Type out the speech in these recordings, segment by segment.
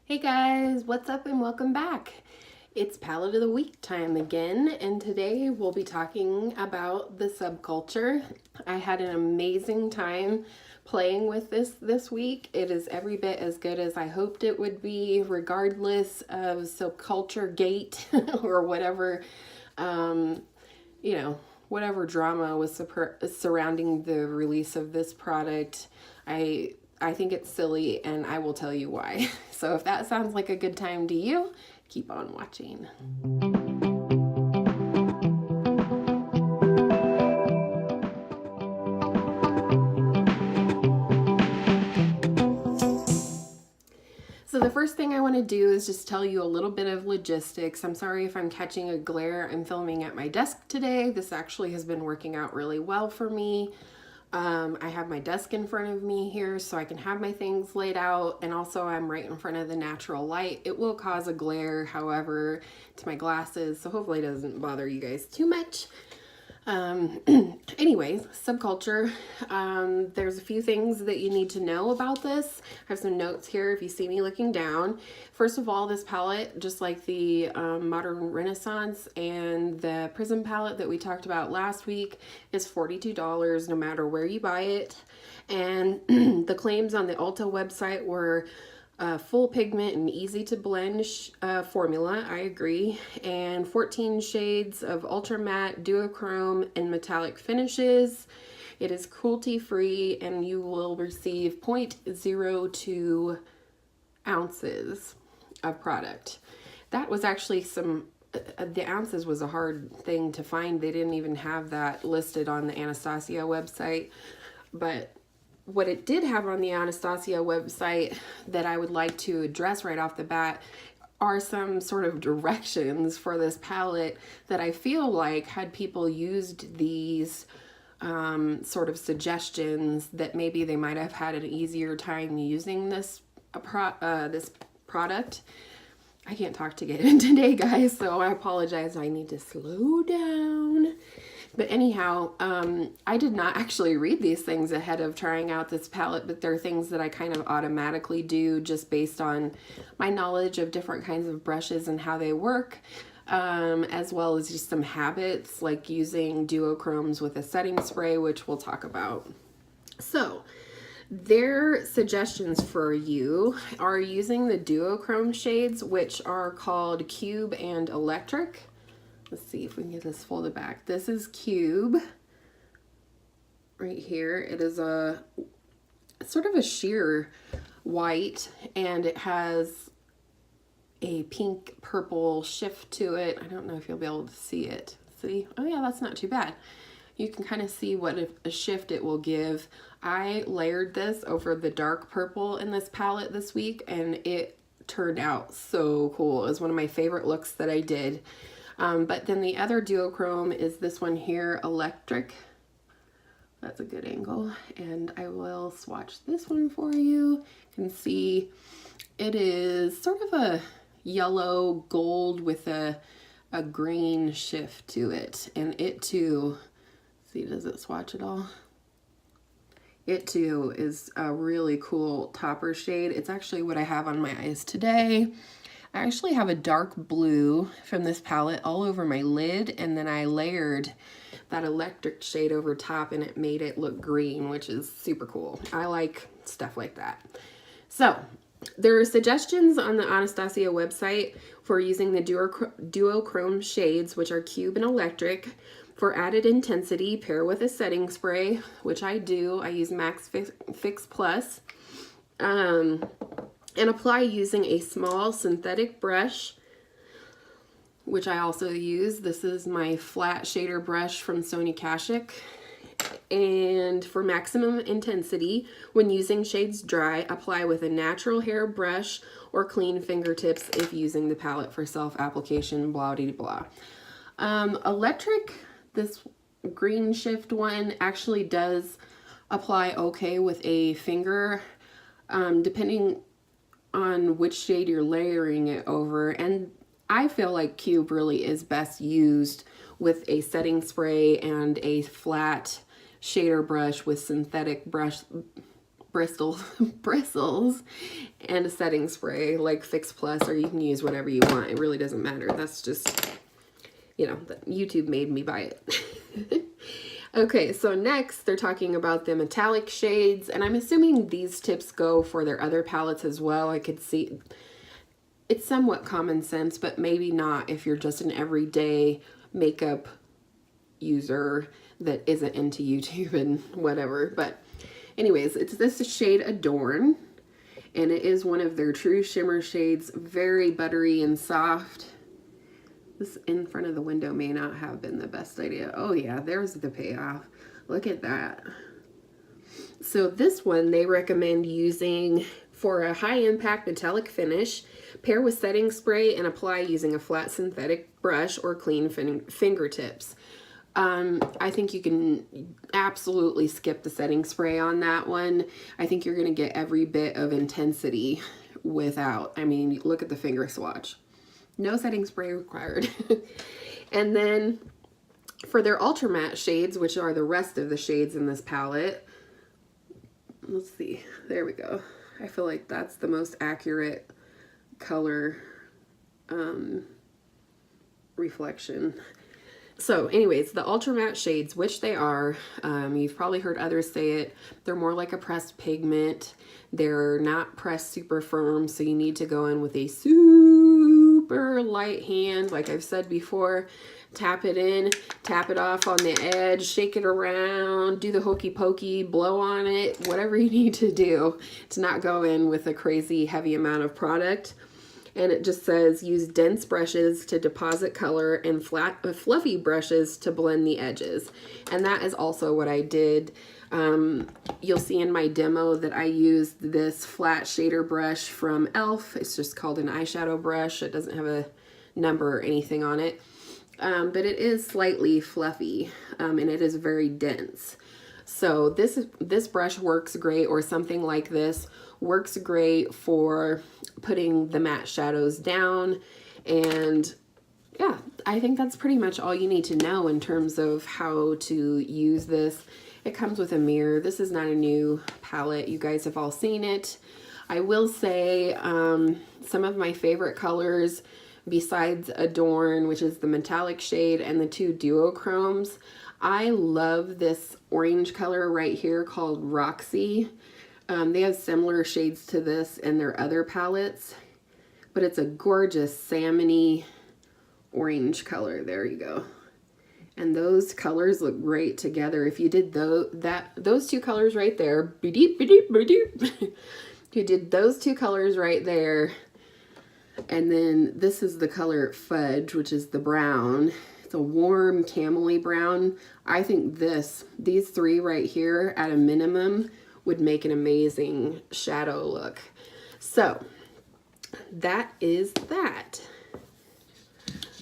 Hey guys, what's up and welcome back. It's Palette of the Week time again, and today we'll be talking about the subculture. I had an amazing time playing with this week. It is every bit as good as I hoped it would be, regardless of subculture gate or whatever, whatever drama was surrounding the release of this product. I think it's silly, and I will tell you why. So if that sounds like a good time to you, keep on watching. So the first thing I want to do is just tell you a little bit of logistics. I'm sorry if I'm catching a glare. I'm filming at my desk today. This actually has been working out really well for me. I have my desk in front of me here so I can have my things laid out, and also I'm right in front of the natural light. It will cause a glare, however, to my glasses, so hopefully it doesn't bother you guys too much. Anyways, subculture. There's a few things that you need to know about this. I have some notes here if you see me looking down. First of all, this palette, just like the Modern Renaissance and the Prism palette that we talked about last week, is $42 no matter where you buy it. And the claims on the Ulta website were full pigment and easy to blend formula. I agree. And 14 shades of ultra matte, duochrome, and metallic finishes. It is cruelty free, and you will receive 0.02 ounces of product. That was actually the ounces was a hard thing to find. They didn't even have that listed on the Anastasia website, but what it did have on the Anastasia website that I would like to address right off the bat are some sort of directions for this palette that I feel like, had people used these sort of suggestions, that maybe they might have had an easier time using this product. I can't talk today, guys, so I apologize. I need to slow down. But anyhow, I did not actually read these things ahead of trying out this palette, but they're things that I kind of automatically do just based on my knowledge of different kinds of brushes and how they work, as well as just some habits like using duochromes with a setting spray, which we'll talk about. So their suggestions for you are using the duochrome shades, which are called Cube and Electric. Let's see if we can get this folded back. This is Cube right here. It is a sort of a sheer white, and it has a pink purple shift to it. I don't know if you'll be able to see it. See? Oh yeah, that's not too bad. You can kind of see what a shift it will give. I layered this over the dark purple in this palette this week, and it turned out so cool. It was one of my favorite looks that I did. But then the other duochrome is this one here, Electric. That's a good angle. And I will swatch this one for you. You can see it is sort of a yellow gold with a green shift to it. And it too, see, does it swatch at all? It too is a really cool topper shade. It's actually what I have on my eyes today. I actually have a dark blue from this palette all over my lid, and then I layered that electric shade over top, and it made it look green, which is super cool. I like stuff like that. So there are suggestions on the Anastasia website for using the duochrome shades, which are Cube and Electric. For added intensity, pair with a setting spray, which I do. I use Max Fix Plus. And apply using a small synthetic brush, which I also use. This is my flat shader brush from Sonia Kashuk. And for maximum intensity, when using shades dry, apply with a natural hair brush or clean fingertips if using the palette for self-application, blah, blah, blah. Electric, this green shift one, actually does apply okay with a finger, depending on which shade you're layering it over. And I feel like Cube really is best used with a setting spray and a flat shader brush with synthetic brush bristles and a setting spray like Fix Plus, or you can use whatever you want. It really doesn't matter. That's just, you know, YouTube made me buy it. Okay, so next they're talking about the metallic shades, and I'm assuming these tips go for their other palettes as well. I could see it's somewhat common sense, but maybe not if you're just an everyday makeup user that isn't into YouTube and whatever. But anyways, it's this shade Adorn, and it is one of their true shimmer shades, very buttery and soft. This in front of the window may not have been the best idea. Oh yeah, there's the payoff. Look at that. So this one they recommend using for a high impact metallic finish. Pair with setting spray and apply using a flat synthetic brush or clean fingertips. I think you can absolutely skip the setting spray on that one. I think you're going to get every bit of intensity without. I mean, look at the finger swatch. No setting spray required. And then for their ultra matte shades, which are the rest of the shades in this palette, let's see, there we go. I feel like that's the most accurate color reflection. So anyways, the ultra matte shades, which they are, you've probably heard others say it, they're more like a pressed pigment. They're not pressed super firm, so you need to go in with a super light hand. Like I've said before, tap it in, tap it off on the edge, shake it around, do the hokey pokey, blow on it, whatever you need to do to not go in with a crazy heavy amount of product. And it just says use dense brushes to deposit color and flat fluffy brushes to blend the edges. And that is also what I did. You'll see in my demo that I used this flat shader brush from e.l.f. It's just called an eyeshadow brush. It doesn't have a number or anything on it. But it is slightly fluffy, and it is very dense. So this brush works great, or something like this works great for putting the matte shadows down. And yeah, I think that's pretty much all you need to know in terms of how to use this. It comes with a mirror. This is not a new palette. You guys have all seen it. I will say some of my favorite colors besides Adorn, which is the metallic shade, and the two duochromes, I love this orange color right here called Roxy. They have similar shades to this in their other palettes, but it's a gorgeous salmony orange color. There you go. And those colors look great together. If you did those two colors right there, if you did those two colors right there, and then this is the color Fudge, which is the brown. It's a warm camely brown. I think these three right here at a minimum would make an amazing shadow look. So that is that.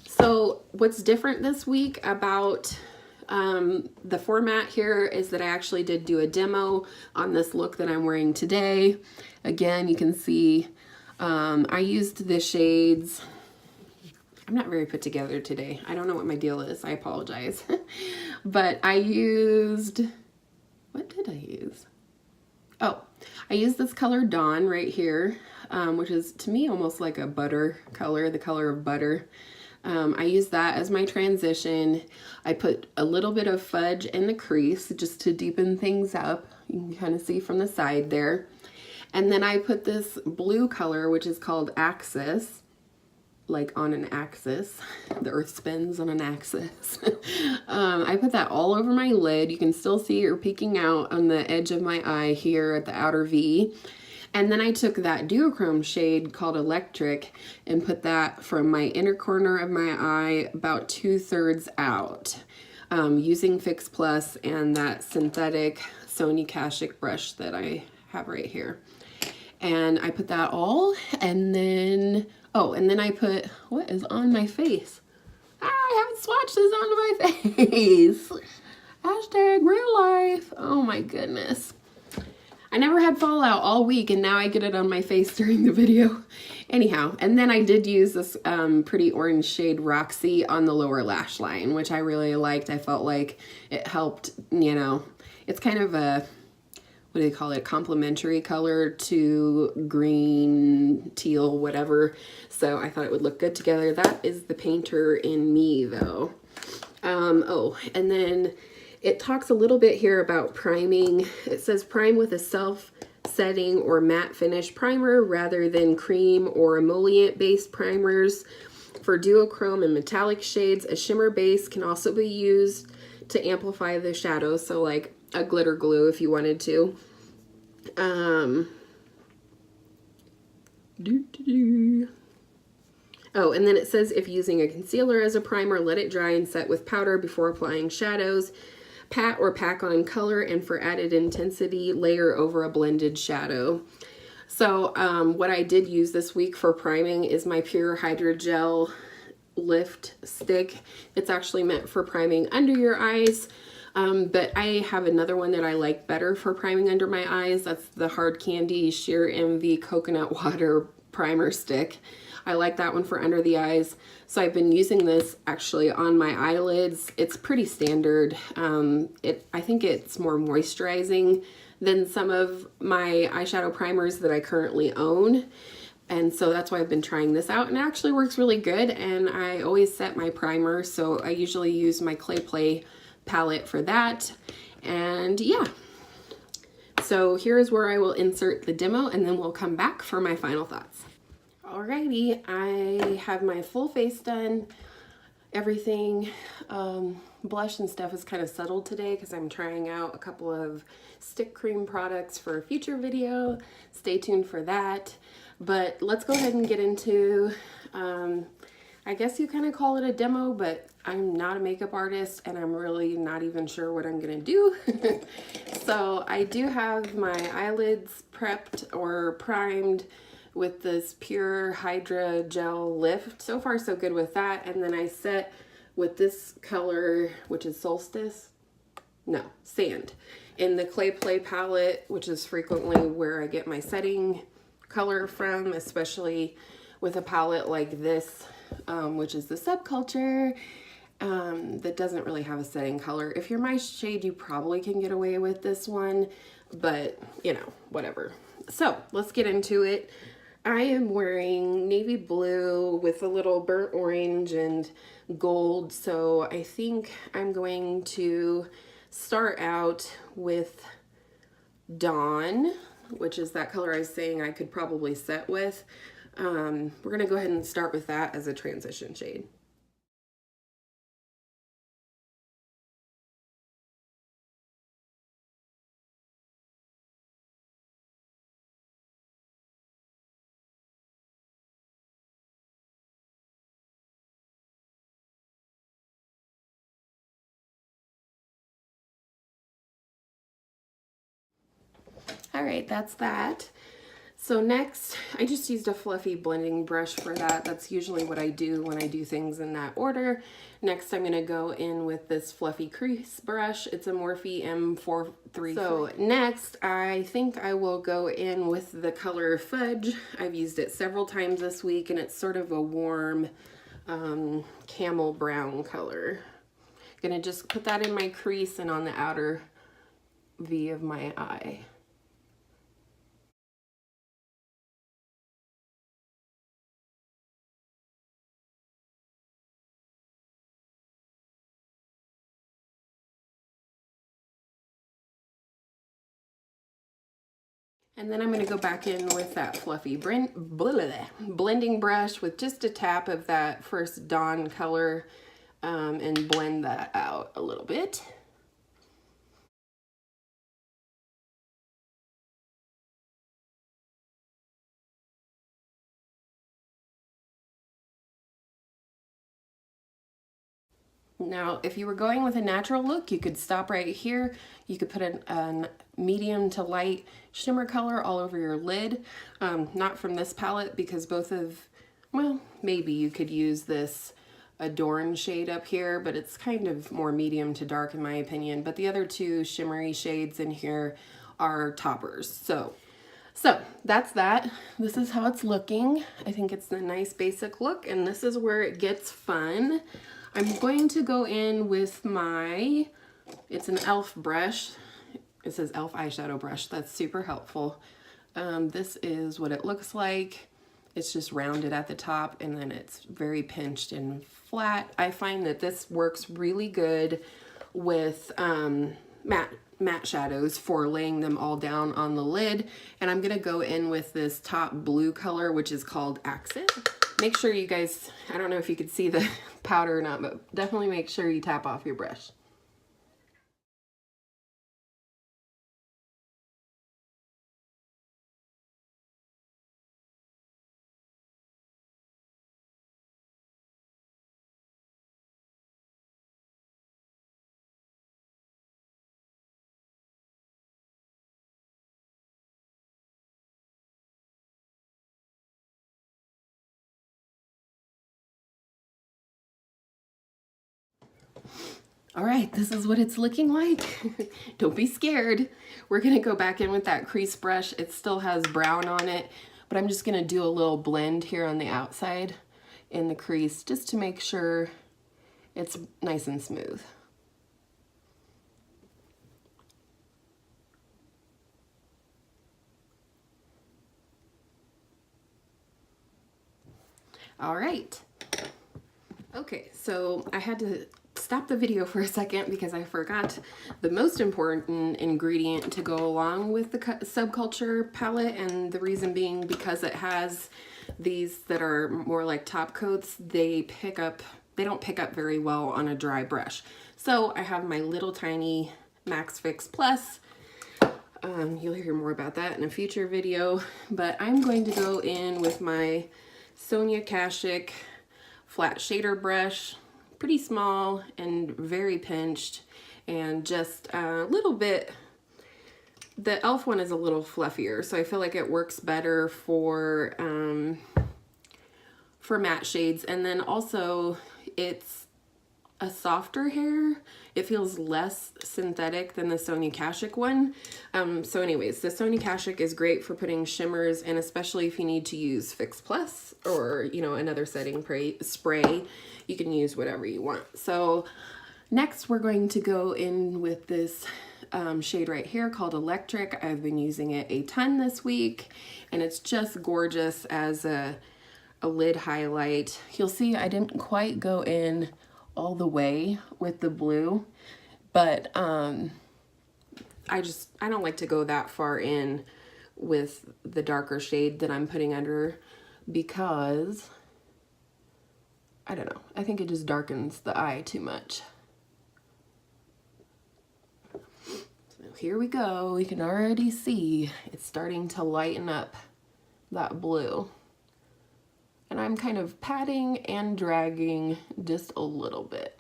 So what's different this week about the format here is that I actually did do a demo on this look that I'm wearing today. Again, you can see I used the shades. I'm not very put together today. I don't know what my deal is. I apologize. But I used, what did I use? Oh, I used this color Dawn right here, which is to me almost like a butter color, the color of butter. I used that as my transition. I put a little bit of Fudge in the crease just to deepen things up. You can kind of see from the side there. And then I put this blue color, which is called Axis, like on an axis. The earth spins on an axis. I put that all over my lid. You can still see it peeking out on the edge of my eye here at the outer V. And then I took that duochrome shade called Electric and put that from my inner corner of my eye about 2/3 out, using Fix Plus and that synthetic Sony Kashuk brush that I have right here. And I put that all, and then, oh, and then I put, what is on my face? I haven't swatched this onto my face. Hashtag real life. Oh my goodness. I never had fallout all week, and now I get it on my face during the video. Anyhow, and then I did use this pretty orange shade Roxy on the lower lash line, which I really liked. I felt like it helped, you know, it's kind of a, what do they call it, complementary color to green, teal, whatever. So I thought it would look good together. That is the painter in me though. Oh, and then it talks a little bit here about priming. It says prime with a self-setting or matte finish primer rather than cream or emollient based primers. For duochrome and metallic shades, a shimmer base can also be used to amplify the shadows. So like a glitter glue if you wanted to. Oh, and then it says if using a concealer as a primer, let it dry and set with powder before applying shadows. Pat or pack on color, and for added intensity, layer over a blended shadow. So what I did use this week for priming is my Pure Hydrogel Lift Stick. It's actually meant for priming under your eyes, but I have another one that I like better for priming under my eyes. That's the Hard Candy Sheer Envy Coconut Water Primer Stick. I like that one for under the eyes. So I've been using this actually on my eyelids. It's pretty standard. I think it's more moisturizing than some of my eyeshadow primers that I currently own. And so that's why I've been trying this out, and it actually works really good. And I always set my primer, so I usually use my Clay Play palette for that. And yeah, so here's where I will insert the demo, and then we'll come back for my final thoughts. Alrighty, I have my full face done. Everything, blush and stuff is kind of settled today because I'm trying out a couple of stick cream products for a future video. Stay tuned for that. But let's go ahead and get into, I guess you kind of call it a demo, but I'm not a makeup artist and I'm really not even sure what I'm gonna do. So I do have my eyelids prepped or primed with this Pure Hydrogel Lift. So far so good with that. And then I set with this color, which is Sand, in the Clay Play palette, which is frequently where I get my setting color from, especially with a palette like this, which is the Subculture, that doesn't really have a setting color. If you're my shade, you probably can get away with this one, but you know, whatever. So let's get into it. I am wearing navy blue with a little burnt orange and gold, so I think I'm going to start out with Dawn, which is that color I was saying I could probably set with. We're gonna go ahead and start with that as a transition shade. All right, that's that. So next, I just used a fluffy blending brush for that. That's usually what I do when I do things in that order. Next, I'm gonna go in with this fluffy crease brush. It's a Morphe M433. So next, I think I will go in with the color Fudge. I've used it several times this week, and it's sort of a warm camel brown color. I'm gonna just put that in my crease and on the outer V of my eye. And then I'm going to go back in with that fluffy blending brush with just a tap of that first Dawn color and blend that out a little bit. Now, if you were going with a natural look, you could stop right here. You could put a medium to light shimmer color all over your lid. Not from this palette because both of, well, maybe you could use this Adorn shade up here, but it's kind of more medium to dark in my opinion. But the other two shimmery shades in here are toppers. So that's that. This is how it's looking. I think it's a nice basic look, and this is where it gets fun. I'm going to go in with my, it's an e.l.f. brush, It says e.l.f. eyeshadow brush. That's super helpful. This is what it looks like. It's just rounded at the top and then it's very pinched and flat. I find that this works really good with matte shadows for laying them all down on the lid. And I'm gonna go in with this top blue color, which is called Accent. Make sure you guys, I don't know if you could see the powder or not, but definitely make sure you tap off your brush. All right, this is what it's looking like. Don't be scared. We're gonna go back in with that crease brush. It still has brown on it, but I'm just gonna do a little blend here on the outside in the crease just to make sure it's nice and smooth. All right. Okay, so I had to stop the video for a second because I forgot the most important ingredient to go along with the Subculture palette, and the reason being because it has these that are more like top coats. They don't pick up very well on a dry brush. So I have my little tiny Max Fix Plus. You'll hear more about that in a future video, but I'm going to go in with my Sonia Kashuk flat shader brush, pretty small and very pinched, and just a little bit. The e.l.f. one is a little fluffier, so I feel like it works better for matte shades, and then also it's a softer hair. It feels less synthetic than the Sonia Kashuk one. So anyways, the Sonia Kashuk is great for putting shimmers, and especially if you need to use Fix Plus or, you know, another setting spray, you can use whatever you want. So next we're going to go in with this shade right here called Electric. I've been using it a ton this week, and it's just gorgeous as a lid highlight. You'll see I didn't quite go in all the way with the blue, but I don't like to go that far in with the darker shade that I'm putting under, because I don't know, I think it just darkens the eye too much. So here we go. We can already see it's starting to lighten up that blue. And I'm kind of patting and dragging just a little bit.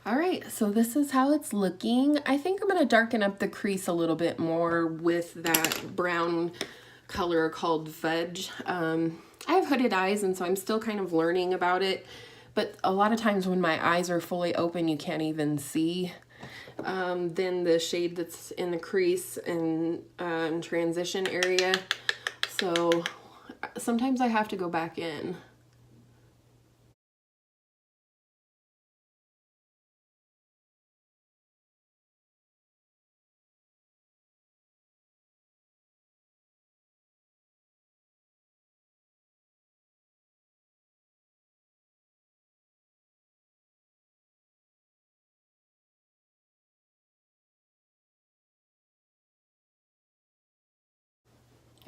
All right, so this is how it's looking. I think I'm gonna darken up the crease a little bit more with that brown color called Fudge. I have hooded eyes, and so I'm still kind of learning about it, but a lot of times when my eyes are fully open, you can't even see then the shade that's in the crease and transition area. So sometimes I have to go back in.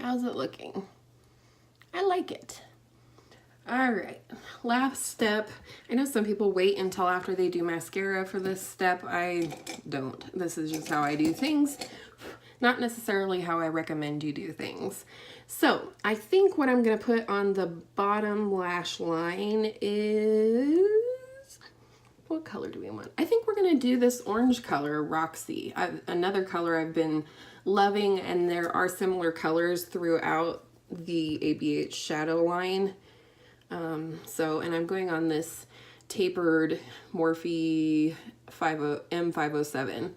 How's it looking? I like it. All right, last step. I know some people wait until after they do mascara for this step. I don't. This is just how I do things. Not necessarily how I recommend you do things. So I think what I'm gonna put on the bottom lash line is, what color do we want? I think we're gonna do this orange color, Roxy. Another color I've been loving, and there are similar colors throughout the ABH shadow line. And I'm going on this tapered Morphe M507,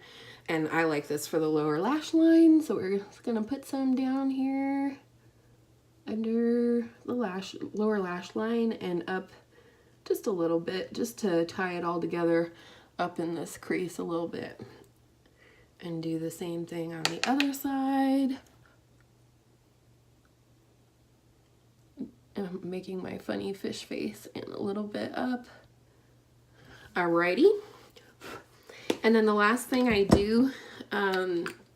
and I like this for the lower lash line, so we're just gonna put some down here under the lower lash line and up just a little bit, just to tie it all together up in this crease a little bit. And do the same thing on the other side. And I'm making my funny fish face and a little bit up. Alrighty. And then the last thing I do,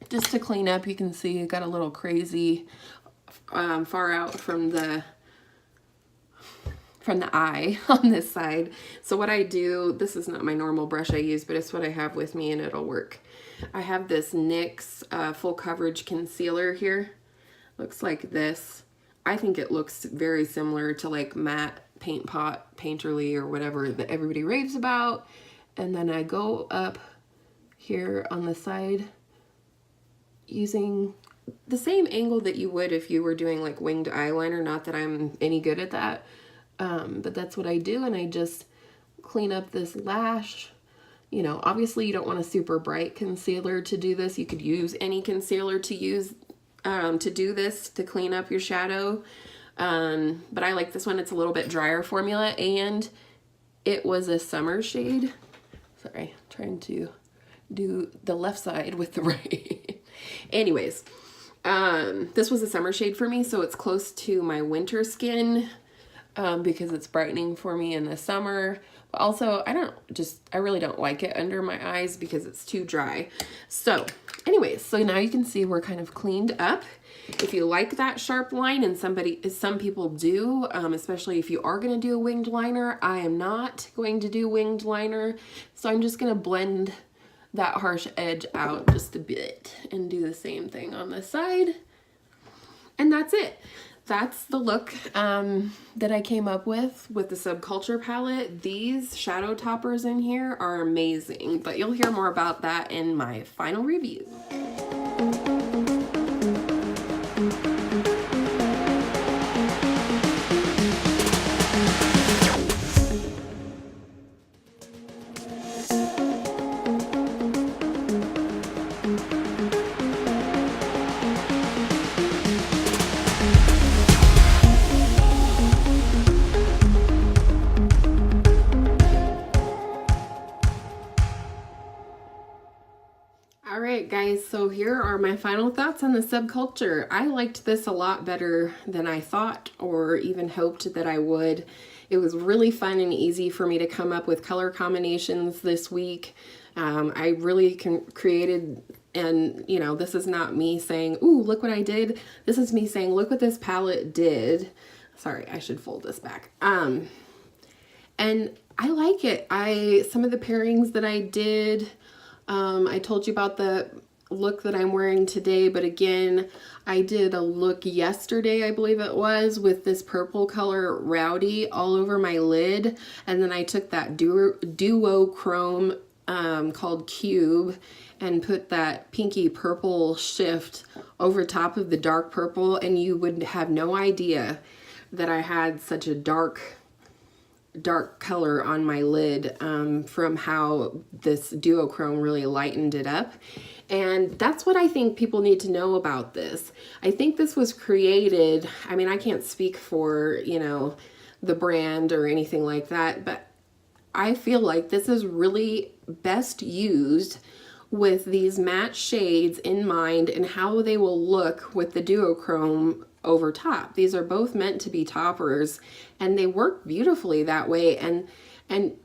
just to clean up, you can see it got a little crazy far out from the eye on this side. So what I do, this is not my normal brush I use, but it's what I have with me and it'll work. I have this NYX full coverage concealer here. Looks like this. I think it looks very similar to like matte Paint Pot, Painterly, or whatever that everybody raves about. And then I go up here on the side using the same angle that you would if you were doing like winged eyeliner. Not that I'm any good at that, but that's what I do. And I just clean up this lash. You know, obviously you don't want a super bright concealer to do this. You could use any concealer to use to do this, to clean up your shadow. But I like this one. It's a little bit drier formula, and it was a summer shade. Sorry, trying to do the left side with the right. Anyways, this was a summer shade for me, so it's close to my winter skin, because it's brightening for me in the summer. But also, I really don't like it under my eyes because it's too dry. So anyways, so now you can see we're kind of cleaned up. If you like that sharp line, and some people do, especially if you are going to do a winged liner. I am not going to do winged liner, so I'm just going to blend that harsh edge out just a bit and do the same thing on this side. And that's it. That's the look that I came up with the Subculture palette. These shadow toppers in here are amazing, but you'll hear more about that in my final review. Alright guys, so here are my final thoughts on the Subculture. I liked this a lot better than I thought or even hoped that I would. It was really fun and easy for me to come up with color combinations this week. I really created, and you know, this is not me saying, ooh, look what I did. This is me saying, look what this palette did. Sorry, I should fold this back. And I like it. Some of the pairings that I did, I told you about the look that I'm wearing today, but again, I did a look yesterday, I believe it was, with this purple color Rowdy all over my lid, and then I took that duochrome called Cube and put that pinky purple shift over top of the dark purple, and you would have no idea that I had such a dark color on my lid from how this duochrome really lightened it up. And that's what I think people need to know about this. I think this was created, I mean, I can't speak for, you know, the brand or anything like that, but I feel like this is really best used with these matte shades in mind and how they will look with the duochrome over top. These are both meant to be toppers, and they work beautifully that way. And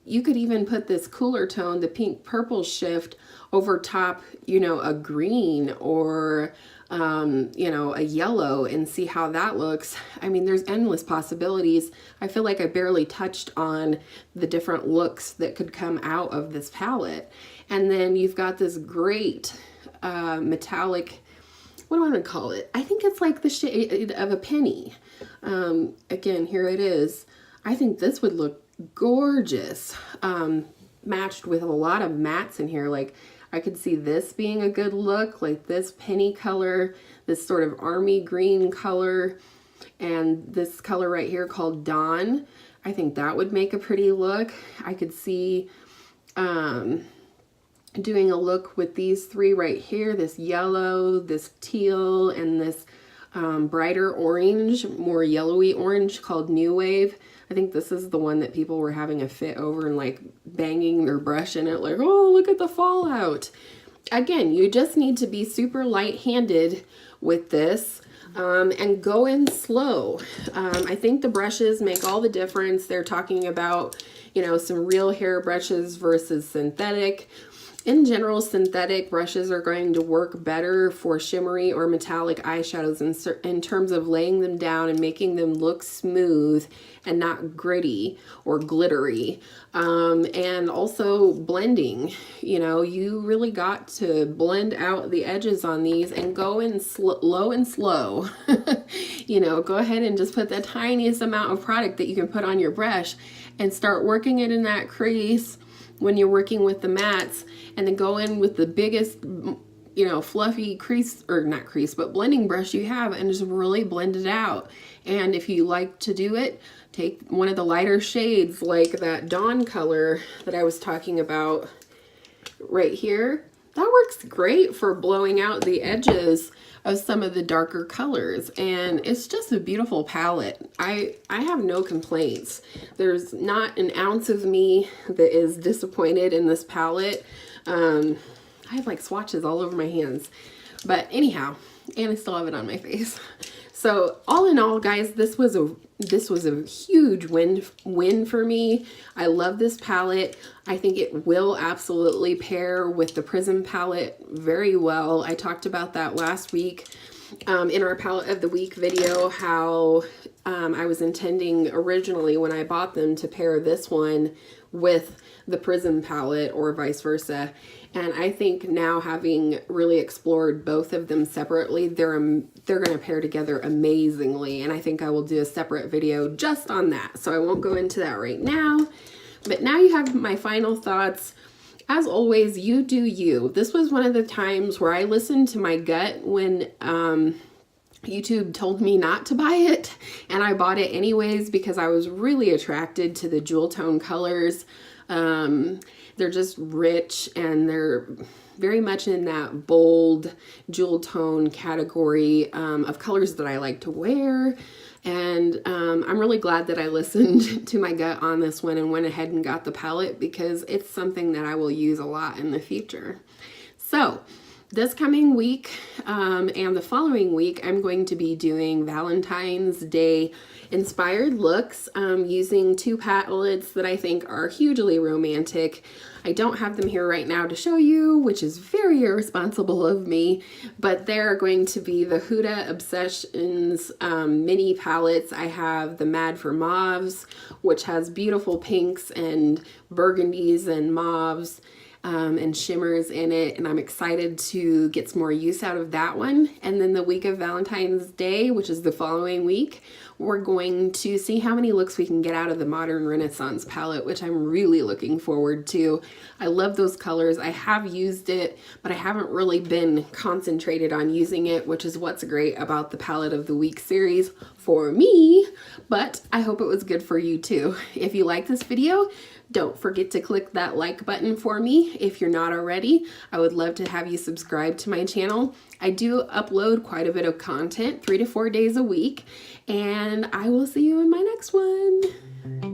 you could even put this cooler tone, the pink purple shift, over top, you know, a green or you know, a yellow, and see how that looks. I mean, there's endless possibilities. I feel like I barely touched on the different looks that could come out of this palette. And then you've got this great metallic, what do I want to call it? I think it's like the shade of a penny. Again, here it is. I think this would look gorgeous, matched with a lot of mattes in here. Like, I could see this being a good look, like this penny color, this sort of army green color, and this color right here called Dawn. I think that would make a pretty look. I could see doing a look with these three right here, this yellow, this teal, and this brighter orange, more yellowy orange called New Wave. I think this is the one that people were having a fit over and like banging their brush in it like, oh, look at the fallout. Again, you just need to be super light-handed with this and go in slow. I think the brushes make all the difference. They're talking about, you know, some real hair brushes versus synthetic. In general, synthetic brushes are going to work better for shimmery or metallic eyeshadows in terms of laying them down and making them look smooth and not gritty or glittery. And also blending. You know, you really got to blend out the edges on these and go in low and slow. You know, go ahead and just put the tiniest amount of product that you can put on your brush and start working it in that crease when you're working with the mattes, and then go in with the biggest, you know, fluffy crease, or not crease, but blending brush you have, and just really blend it out. And if you like to do it, take one of the lighter shades like that Dawn color that I was talking about right here. That works great for blowing out the edges of some of the darker colors, and it's just a beautiful palette. I have no complaints. There's not an ounce of me that is disappointed in this palette. I have like swatches all over my hands, but anyhow, and I still have it on my face. So all in all, guys, this was a huge win for me. I love this palette. I think it will absolutely pair with the Prism palette very well. I talked about that last week in our palette of the week video, how I was intending originally when I bought them to pair this one with the Prism palette or vice versa. And I think now, having really explored both of them separately, they're going to pair together amazingly. And I think I will do a separate video just on that. So I won't go into that right now. But now you have my final thoughts. As always, you do you. This was one of the times where I listened to my gut when YouTube told me not to buy it, and I bought it anyways because I was really attracted to the jewel tone colors. They're just rich, and they're very much in that bold jewel tone category of colors that I like to wear. And I'm really glad that I listened to my gut on this one and went ahead and got the palette, because it's something that I will use a lot in the future. So this coming week and the following week, I'm going to be doing Valentine's Day inspired looks using two palettes that I think are hugely romantic. I don't have them here right now to show you, which is very irresponsible of me, but they're going to be the Huda Obsessions mini palettes. I have the Mad for Mauves, which has beautiful pinks and burgundies and mauves and shimmers in it, and I'm excited to get some more use out of that one. And then the week of Valentine's Day, which is the following week, we're going to see how many looks we can get out of the Modern Renaissance palette, which I'm really looking forward to. I love those colors. I have used it, but I haven't really been concentrated on using it, which is what's great about the Palette of the Week series for me, but I hope it was good for you too. If you like this video, don't forget to click that like button for me. If you're not already, I would love to have you subscribe to my channel. I do upload quite a bit of content 3 to 4 days a week, and I will see you in my next one.